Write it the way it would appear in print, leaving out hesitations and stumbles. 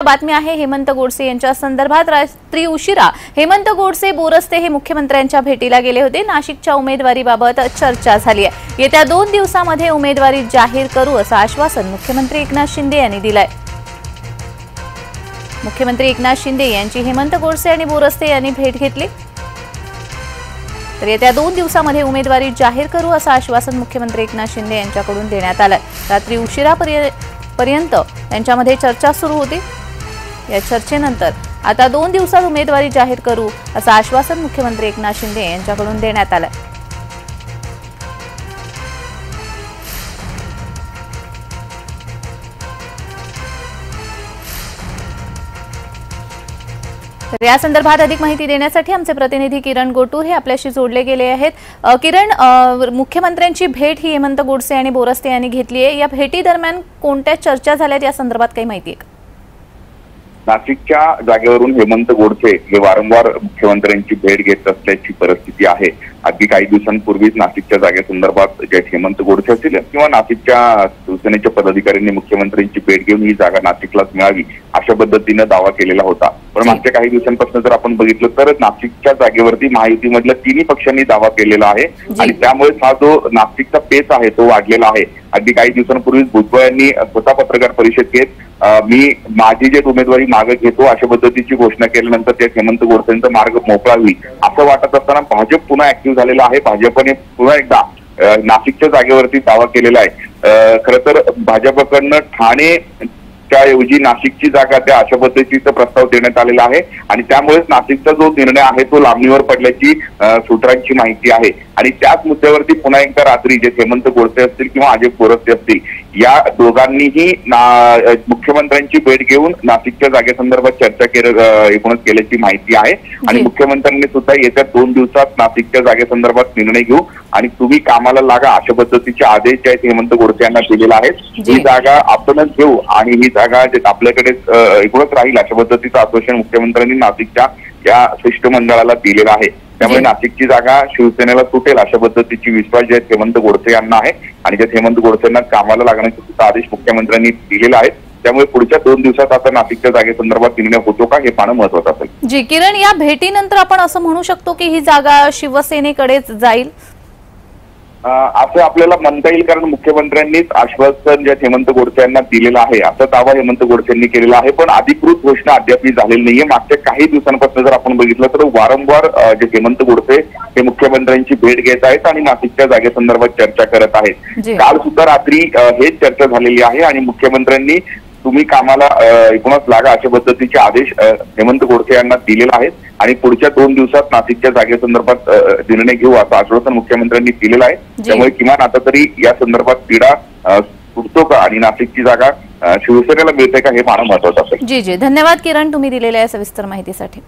बातमी आहे हेमंत गोडसे यांच्या संदर्भात। रात्री उशिरा हेमंत गोडसे बोरस्ते हे मुख्यमंत्र्यांच्या भेटीला गेले होते। नाशिकच्या उमेदवारीबाबत चर्चा झाली आहे। येत्या 2 दिवसांमध्ये उमेदवारी जाहीर करू असं आश्वासन मुख्यमंत्री एकनाथ शिंदे यांनी दिलंय। मुख्यमंत्री एकनाथ शिंदे यांची हेमंत गोडसे आणि बोरस्ते यांनी भेट घेतली। तर येत्या 2 दिवसांमध्ये उमेदवारी जाहीर करू असं आश्वासन मुख्यमंत्री एकनाथ शिंदे यांच्याकडून देण्यात आलंय। रात्री उशिरापर्यंत त्यांच्यामध्ये चर्चा सुरू होती। या चर्चेनंतर आता 2 दिवसात उमेदवारी जाहीर करू असं आश्वासन मुख्यमंत्री एकनाथ शिंदे यांच्याकडून देण्यात आलंय। तर या संदर्भात अधिक माहिती देण्यासाठी आमचे प्रतिनिधी किरण गोटूर हे आपल्याशी जोडले गेले आहेत। किरण, मुख्यमंत्र्यांची भेट ही हेमंत गोडसे आणि बोरस्ते यांनी घेतली आहे। या भेटी दरम्यान कोणत्या चर्चा झाल्यात या संदर्भात काही माहिती आहे का? नाशिकच्या जागेवरून हेमंत गोडसे हे वारंवार मुख्यमंत्र्यांची भेट घेत असल्याची परिस्थिती आहे। अगदी काही दिवसांपूर्वीच नाशिकच्या जागेसंदर्भात जे हेमंत गोडसे असतील किंवा नाशिकच्या शिवसेनेच्या पदाधिकाऱ्यांनी मुख्यमंत्र्यांची भेट घेऊन ही जागा नाशिकलाच मिळावी अशा पद्धतीने दावा केलेला होता। पण मागच्या काही दिवसांपासून जर आपण बघितलं तर नाशिकच्या जागेवरती महायुतीमधल्या तिन्ही पक्षांनी दावा केलेला आहे आणि त्यामुळे हा जो नाशिकचा पेच आहे तो वाढलेला आहे। अगदी काही दिवसांपूर्वी भुजबळ यांनी स्वतः पत्रकार परिषद घेत मी माझी जे उमेदवारी मागे घेतो अशा पद्धतीची घोषणा केल्यानंतर त्या हेमंत गोडसेंचा मार्ग मोकळा होईल असं वाटत असताना भाजप पुन्हा ऍक्टिव्ह झालेला आहे। भाजपने पुन्हा एकदा नाशिकच्या जागेवरती दावा केलेला आहे। खरं तर भाजपकडनं ठाणे ऐवजी नाशिकची जागा त्या अशा पद्धतीचा प्रस्ताव देण्यात आलेला आहे आणि त्यामुळेच नाशिकचा जो निर्णय आहे तो लांबणीवर पडल्याची सूत्रांची माहिती आहे। आणि त्याच मुद्द्यावरती पुन्हा एकदा रात्री जे हेमंत गोडसे असतील किंवा अजय बोरस्ते असतील या दोघांनीही मुख्यमंत्र्यांची भेट घेऊन नाशिकच्या जागेसंदर्भात चर्चा एकूणच केल्याची माहिती आहे। आणि मुख्यमंत्र्यांनी सुद्धा येत्या 2 दिवसात नाशिकच्या जागेसंदर्भात निर्णय घेऊ आणि तुम्ही कामाला लागा अशा पद्धतीचे आदेश जे आहेत हेमंत गोडसे यांना दिलेला आहे। ही जागा आपणच घेऊ आणि ही जागा आपल्याकडे एकूणच राहील अशा पद्धतीचं आश्वासन मुख्यमंत्र्यांनी नाशिकच्या या शिष्टमंडळाला दिलेलं आहे। त्यामुळे नाशिकची जागा शिवसेनेला सुटेल अशा पद्धतीची विश्वास जे हेमंत गोडसे यांना आहे आणि ज्या हेमंत गोडसेंना कामाला लागण्याचे सुद्धा आदेश मुख्यमंत्र्यांनी दिलेला आहे। त्यामुळे पुढच्या 2 दिवसात आता नाशिकच्या जागेसंदर्भात निर्णय होतो का हे पाहणं महत्त्वाचं असेल। जी किरण, या भेटीनंतर आपण असं म्हणू शकतो की ही जागा शिवसेनेकडेच जाईल असं आपल्याला म्हणता येईल, कारण मुख्यमंत्र्यांनीच आश्वासन जे हेमंत गोडसे यांना दिलेलं आहे असा दावा हेमंत गोडसे यांनी केलेला आहे। पण अधिकृत घोषणा अद्याप झालेली नाहीये। मागच्या काही दिवसांपासून जर आपण बघितलं तर वारंवार जे हेमंत गोडसे हे मुख्यमंत्र्यांची भेट घेत आहेत आणि नाशिकच्या जागेसंदर्भात चर्चा करत आहेत। काल सुद्धा रात्री हेच चर्चा झालेली आहे आणि मुख्यमंत्र्यांनी तुम्ही कामाला एकूणच लागा अशा पद्धतीचे आदेश हेमंत गोडसे यांना दिलेले आहेत आणि पुढच्या 2 दिवसात नाशिकच्या जागेसंदर्भात निर्णय घेऊ असं आश्वासन मुख्यमंत्र्यांनी दिलेलं आहे। त्यामुळे किमान आता तरी या संदर्भात तिढा सुटतो का आणि नाशिकची जागा शिवसेनेला मिळते का हे पाहणं महत्त्वाचं असेल। जी धन्यवाद किरण, तुम्ही दिलेल्या या सविस्तर माहितीसाठी।